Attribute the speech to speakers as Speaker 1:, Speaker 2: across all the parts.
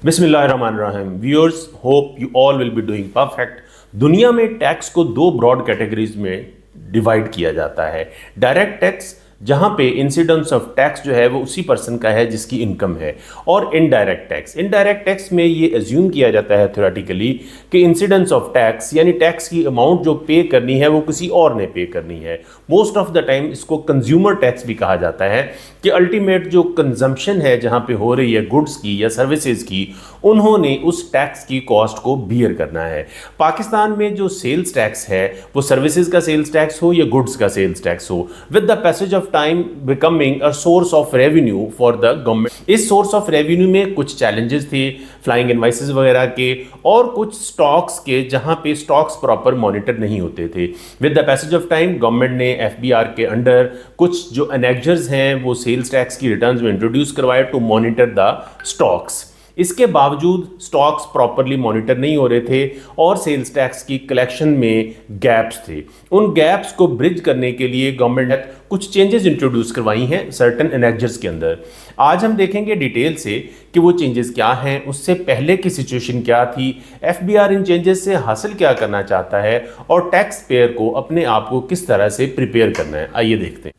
Speaker 1: बिस्मिल्लाहिर्रहमानिर्रहीम viewers, hope you all will be doing perfect. दुनिया में टैक्स को दो ब्रॉड कैटेगरीज में डिवाइड किया जाता है। डायरेक्ट टैक्स, जहां पे इंसिडेंस ऑफ टैक्स जो है वो उसी पर्सन का है जिसकी इनकम है, और इनडायरेक्ट टैक्स। इनडायरेक्ट टैक्स में ये एज्यूम किया जाता है थ्योरेटिकली कि इंसिडेंस ऑफ टैक्स यानी टैक्स की अमाउंट जो पे करनी है वो किसी और ने पे करनी है। मोस्ट ऑफ द टाइम इसको कंज्यूमर टैक्स भी कहा जाता है कि अल्टीमेट जो कंजम्पशन है जहां पे हो रही है गुड्स की या सर्विसेज की, उन्होंने उस टैक्स की कॉस्ट को बियर करना है। पाकिस्तान में जो सेल्स टैक्स है वो सर्विसेज का सेल्स टैक्स हो या गुड्स का सेल्स टैक्स हो, with the passage of time becoming a source of revenue for the government. इस सोर्स ऑफ रेवेन्यू में कुछ चैलेंजेस थे, फ्लाइंग इनवाइसेस वगैरह के, और कुछ स्टॉक्स के जहां पे स्टॉक्स प्रॉपर मॉनिटर नहीं होते थे। With the passage of time government ने एफबीआर के अंडर कुछ जो एनेक्जर्स हैं वो सेल्स टैक्स की रिटर्न्स में इंट्रोड्यूस करवाए टू मॉनिटर द स्टॉक्स। इसके बावजूद स्टॉक्स प्रॉपरली मॉनिटर नहीं हो रहे थे और सेल्स टैक्स की कलेक्शन में गैप्स थे। उन गैप्स को ब्रिज करने के लिए गवर्नमेंट ने कुछ चेंजेस इंट्रोड्यूस करवाई हैं सर्टन एनेक्जर्स के अंदर। आज हम देखेंगे डिटेल से कि वो चेंजेस क्या हैं, उससे पहले की सिचुएशन क्या थी, एफबीआर इन चेंजेस से हासिल क्या करना चाहता है और टैक्स पेयर को अपने आप को किस तरह से प्रिपेयर करना है। आइए देखते हैं।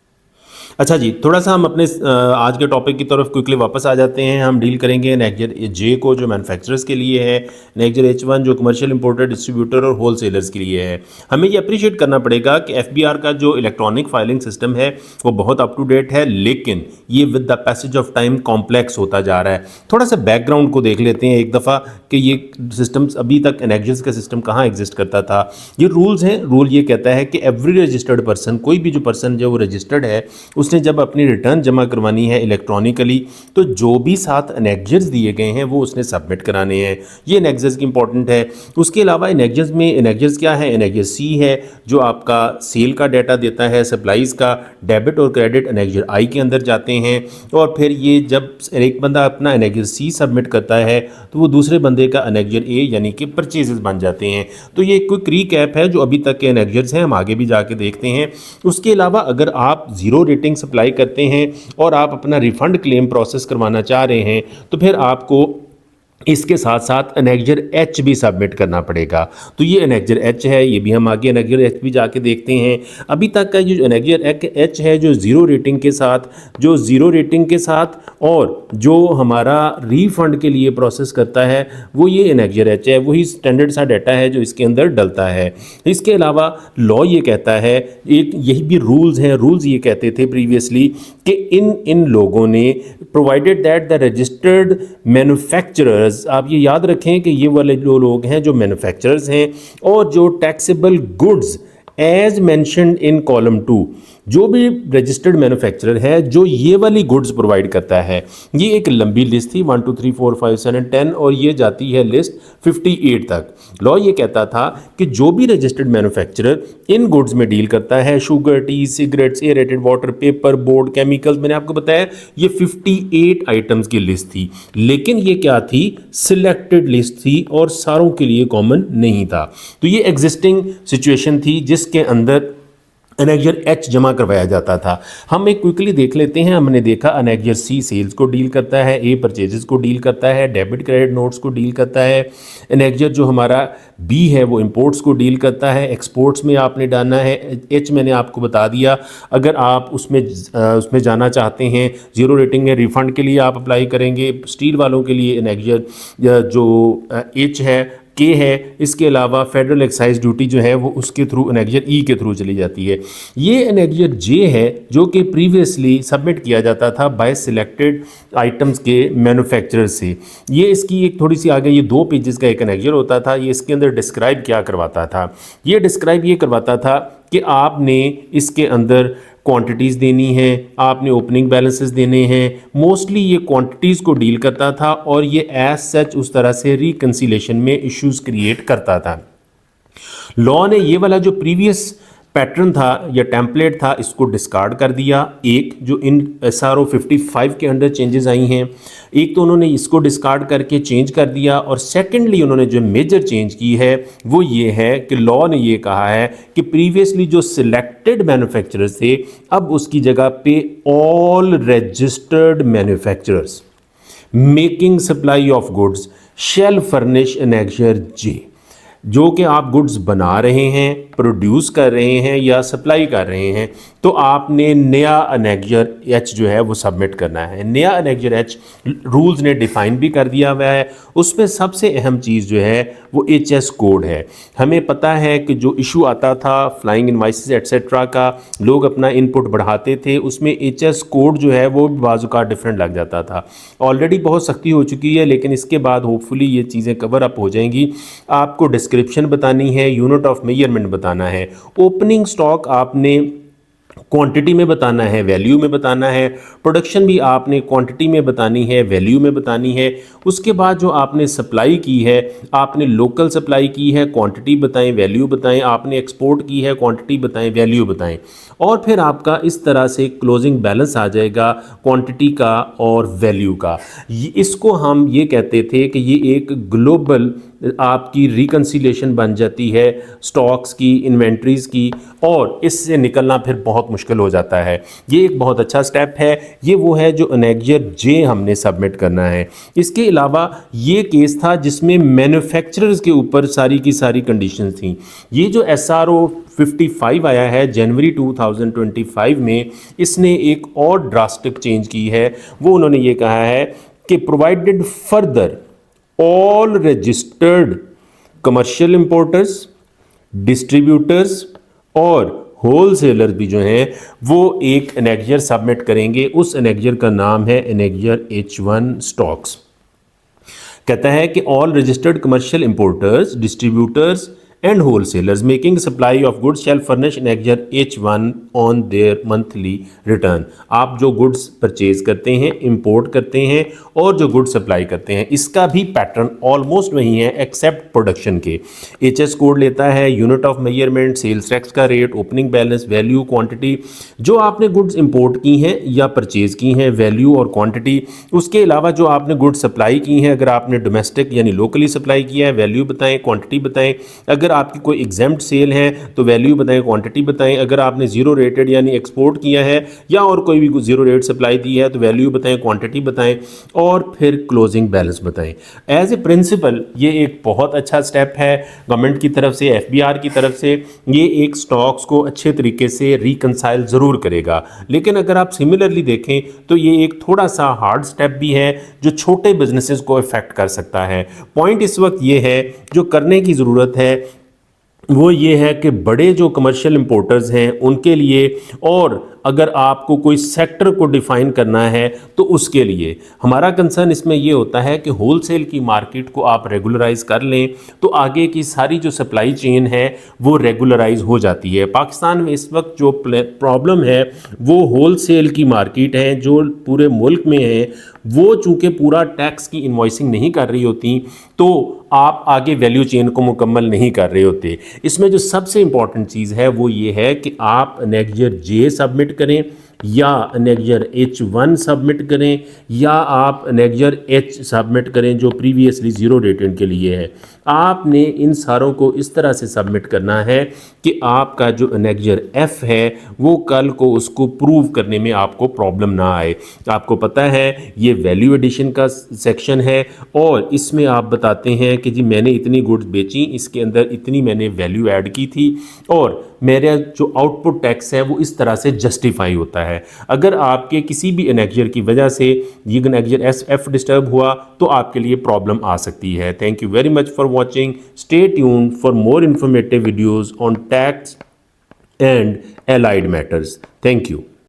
Speaker 1: अच्छा जी, थोड़ा सा हम अपने आज के टॉपिक की तरफ क्विकली वापस आ जाते हैं। हम डील करेंगे नेक्जर जे को, जो मैन्युफैक्चरर्स के लिए है, नेक्जर H1 जो कमर्शियल इंपोर्टर, डिस्ट्रीब्यूटर और होलसेलर्स के लिए है। हमें ये अप्रिशिएट करना पड़ेगा कि एफबीआर का जो इलेक्ट्रॉनिक फाइलिंग सिस्टम है वो बहुत अप टू डेट है, लेकिन ये with the passage of time complex होता जा रहा है। थोड़ा सा बैकग्राउंड को देख लेते हैं एक दफ़ा कि ये सिस्टम्स अभी तक एनेक्जर्स का सिस्टम कहाँ एग्जिस्ट करता था। ये रूल्स हैं। रूल ये कहता है कि एवरी रजिस्टर्ड पर्सन, कोई भी जो पर्सन जो वो रजिस्टर्ड है, उसने जब अपनी रिटर्न जमा करवानी है इलेक्ट्रॉनिकली, तो जो भी 7 एनेक्जर्स दिए गए हैं वो उसने सबमिट कराने हैं। ये एनेक्जर्स की इंपॉर्टेंट है। उसके अलावा एनेक्जर्स में एनेक्जर्स क्या है, एनेक्जर सी है जो आपका सेल का डाटा देता है, सप्लाईज का। डेबिट और क्रेडिट एनेक्जर आई के अंदर जाते हैं, और फिर ये जब एक बंदा अपना एनेक्जर सी सबमिट करता है तो वो दूसरे बंदे का एनेक्जर ए यानी कि परचेजेस बन जाते हैं। तो ये क्विक रीकैप है जो अभी तक के एनेक्जर्स हैं, हम आगे भी जाके देखते हैं। उसके अलावा अगर आप जीरो रेटिंग सप्लाई करते हैं और आप अपना रिफंड क्लेम प्रोसेस करवाना चाह रहे हैं तो फिर आपको इसके साथ साथ एनेक्जर एच भी सबमिट करना पड़ेगा। तो ये एनेक्जर एच है, ये भी हम आगे एनेक्जर एच भी जाके देखते हैं। अभी तक का जो एनेक्जर एच है जो ज़ीरो रेटिंग के साथ और जो हमारा रीफंड के लिए प्रोसेस करता है वो ये एनेक्जर एच है। वही स्टैंडर्ड सा डाटा है जो इसके अंदर डलता है। इसके अलावा लॉ ये कहता है, एक यही भी रूल्स हैं, रूल्स ये कहते थे प्रीवियसली कि इन लोगों ने provided that the registered manufacturers, आप ये याद रखें कि ये वाले जो लोग हैं जो मैन्युफैक्चरर्स हैं, और जो taxable goods as mentioned in column 2, जो भी रजिस्टर्ड मैन्युफैक्चरर है जो ये वाली गुड्स प्रोवाइड करता है। ये एक लंबी लिस्ट थी 1 2 3 4 5 7 10, और ये जाती है लिस्ट 58 तक। लॉ ये कहता था कि जो भी रजिस्टर्ड मैन्युफैक्चरर इन गुड्स में डील करता है, sugar, tea, cigarettes, aerated water, paper, board, chemicals, मैंने आपको बताया ये 58 आइटम्स की लिस्ट थी। लेकिन ये क्या थी, सिलेक्टेड लिस्ट थी और सारों के लिए कॉमन नहीं था। तो ये एग्जिस्टिंग सिचुएशन थी जिसके अंदर एनेक्जर एच जमा करवाया जाता था। हम एक क्विकली देख लेते हैं। हमने देखा एनेक्जर सी सेल्स को डील करता है, ए परचेजेस को डील करता है, डेबिट क्रेडिट नोट्स को डील करता है। एनेक्जर जो हमारा बी है वो इंपोर्ट्स को डील करता है, एक्सपोर्ट्स में आपने डालना है। एच मैंने आपको बता दिया, अगर आप उसमें जाना चाहते हैं, जीरो रेटिंग है, रिफंड के लिए आप अप्लाई करेंगे। स्टील वालों के लिए एनेक्जर जो एच है, के है। इसके अलावा फेडरल एक्साइज ड्यूटी जो है वो उसके थ्रू एनेक्जर ई के थ्रू चली जाती है। ये एनेक्जर जे है जो कि प्रीवियसली सबमिट किया जाता था बाय सिलेक्टेड आइटम्स के मैन्युफैक्चरर से। ये इसकी एक थोड़ी सी आगे, ये 2 पेजेस का एक एनेक्जर होता था। ये इसके अंदर डिस्क्राइब क्या करवाता था, ये डिस्क्राइब ये करवाता था कि आपने इसके अंदर क्वांटिटीज़ देनी है, आपने ओपनिंग बैलेंसेस देने हैं। मोस्टली ये क्वांटिटीज़ को डील करता था और ये एज सच उस तरह से रिकंसिलेशन में इश्यूज़ क्रिएट करता था। लॉ ने ये वाला जो प्रीवियस पैटर्न था या टेम्पलेट था इसको डिस्कार्ड कर दिया। एक जो इन SRO 55 के अंडर चेंजेस आई हैं, एक तो उन्होंने इसको डिस्कार्ड करके चेंज कर दिया, और सेकेंडली उन्होंने जो मेजर चेंज की है वो ये है कि लॉ ने ये कहा है कि प्रीवियसली जो सिलेक्टेड मैन्युफैक्चरर्स थे अब उसकी जगह पे all registered manufacturers making supply of goods shall furnish annexure J. जो कि आप गुड्स बना रहे हैं, प्रोड्यूस कर रहे हैं या सप्लाई कर रहे हैं, तो आपने नया एनेक्जर एच जो है वो सबमिट करना है। नया एनेक्जर एच रूल्स ने डिफ़ाइन भी कर दिया हुआ है। उसमें सबसे अहम चीज़ जो है वो एचएस कोड है। हमें पता है कि जो इशू आता था फ्लाइंग इनवाइसेस एट्सेट्रा का, लोग अपना इनपुट बढ़ाते थे, उसमें एचएस कोड जो है वो बाज़ औक़ात डिफरेंट लग जाता था। ऑलरेडी बहुत सख्ती हो चुकी है, लेकिन इसके बाद होपफुली ये चीज़ें कवर अप हो जाएंगी। आपको डिस्क्रिप्शन बतानी है, यूनिट ऑफ मेजरमेंट बताना है, ओपनिंग स्टॉक आपने क्वांटिटी में बताना है, वैल्यू में बताना है, प्रोडक्शन भी आपने क्वांटिटी में बतानी है, वैल्यू में बतानी है। उसके बाद जो आपने सप्लाई की है, आपने लोकल सप्लाई की है, क्वांटिटी बताएं, वैल्यू बताएं, आपने एक्सपोर्ट की है, क्वांटिटी बताएं, वैल्यू बताएं, और फिर आपका इस तरह से क्लोजिंग बैलेंस आ जाएगा क्वांटिटी का और वैल्यू का। इसको हम ये कहते थे कि ये एक ग्लोबल आपकी रिकन्सिलेशन बन जाती है स्टॉक्स की, इन्वेंट्रीज़ की, और इससे निकलना फिर बहुत मुश्किल हो जाता है। ये एक बहुत अच्छा स्टेप है। ये वो है जो एनेक्जर जे हमने सबमिट करना है। इसके अलावा ये केस था जिसमें मैन्युफैक्चरर्स के ऊपर सारी की सारी कंडीशंस थी। ये जो SRO 55 आया है जनवरी 2025 में, इसने एक और ड्रास्टिक चेंज की है। वो उन्होंने ये कहा है कि provided further all registered commercial importers, distributors और होलसेलर भी जो हैं वो एक एनेक्जर सबमिट करेंगे। उस एनेक्जर का नाम है एनेक्जर H1 स्टॉक्स। कहता है कि all registered commercial importers, distributors and wholesalers making supply of goods shall furnish annexure H1 on their monthly return. आप जो गुड्स परचेज करते हैं, इंपोर्ट करते हैं और जो गुड्स सप्लाई करते हैं, इसका भी पैटर्न ऑलमोस्ट वही है एक्सेप्ट प्रोडक्शन के। एचएस कोड लेता है, unit of measurement, sales tax का rate, opening balance, value, quantity, जो आपने गुड्स इंपोर्ट की हैं या परचेज की हैं, वैल्यू और क्वांटिटी। उसके अलावा जो आपने गुड्स सप्लाई की हैं, अगर आपने डोमेस्टिक यानी लोकली सप्लाई किया है, वैल्यू बताएं, क्वांटिटी बताएं। अगर आपकी कोई एग्जेम्प्ट सेल है तो वैल्यू बताएं, क्वांटिटी बताएं। अगर आपने जीरो रेटेड यानी एक्सपोर्ट किया है या और कोई भी जीरो रेट सप्लाई दी है तो वैल्यू बताएं, क्वांटिटी बताएं, और फिर क्लोजिंग बैलेंस बताएं। एज ए प्रिंसिपल ये एक बहुत अच्छा स्टेप है गवर्नमेंट की तरफ से, एफबीआर की तरफ से। ये एक स्टॉक्स को अच्छे तरीके से रिकंसाइल ज़रूर करेगा। लेकिन अगर आप सिमिलरली देखें तो ये एक थोड़ा सा हार्ड स्टेप भी है जो छोटे बिजनेसेस को इफेक्ट कर सकता है। पॉइंट इस वक्त ये है जो करने की ज़रूरत है वो ये है कि बड़े जो कमर्शियल इंपोर्टर्स हैं उनके लिए, और अगर आपको कोई सेक्टर को डिफाइन करना है तो उसके लिए हमारा कंसर्न इसमें ये होता है कि होलसेल की मार्केट को आप रेगुलराइज कर लें तो आगे की सारी जो सप्लाई चेन है वो रेगुलराइज हो जाती है। पाकिस्तान में इस वक्त जो प्रॉब्लम है वो होलसेल की मार्केट है जो पूरे मुल्क में है। वो चूँकि पूरा टैक्स की इन्वॉइसिंग नहीं कर रही होती तो आप आगे वैल्यू चेन को मुकम्मल नहीं कर रहे होते। इसमें जो सबसे इंपॉर्टेंट चीज़ है वो ये है कि आप एनेक्जर जे सबमिट करें या एनेक्जर H1 सबमिट करें या आप एनेक्जर H सबमिट करें जो प्रीवियसली ज़ीरो रेटेड के लिए है। आपने इन सारों को इस तरह से सबमिट करना है कि आपका जो एनेक्जर F है वो कल को उसको प्रूव करने में आपको प्रॉब्लम ना आए। आपको पता है ये वैल्यू एडिशन का सेक्शन है और इसमें आप बताते हैं कि जी मैंने इतनी गुड्स बेची, इसके अंदर इतनी मैंने वैल्यू ऐड की थी और मेरा जो आउटपुट टैक्स है वो इस तरह से जस्टिफाई होता है। अगर आपके किसी भी एनेक्जर की वजह से ये एनेक्जर F डिस्टर्ब हुआ तो आपके लिए प्रॉब्लम आ सकती है। Thank you very much for watching. Stay tuned for more informative videos on tax and allied matters. Thank you.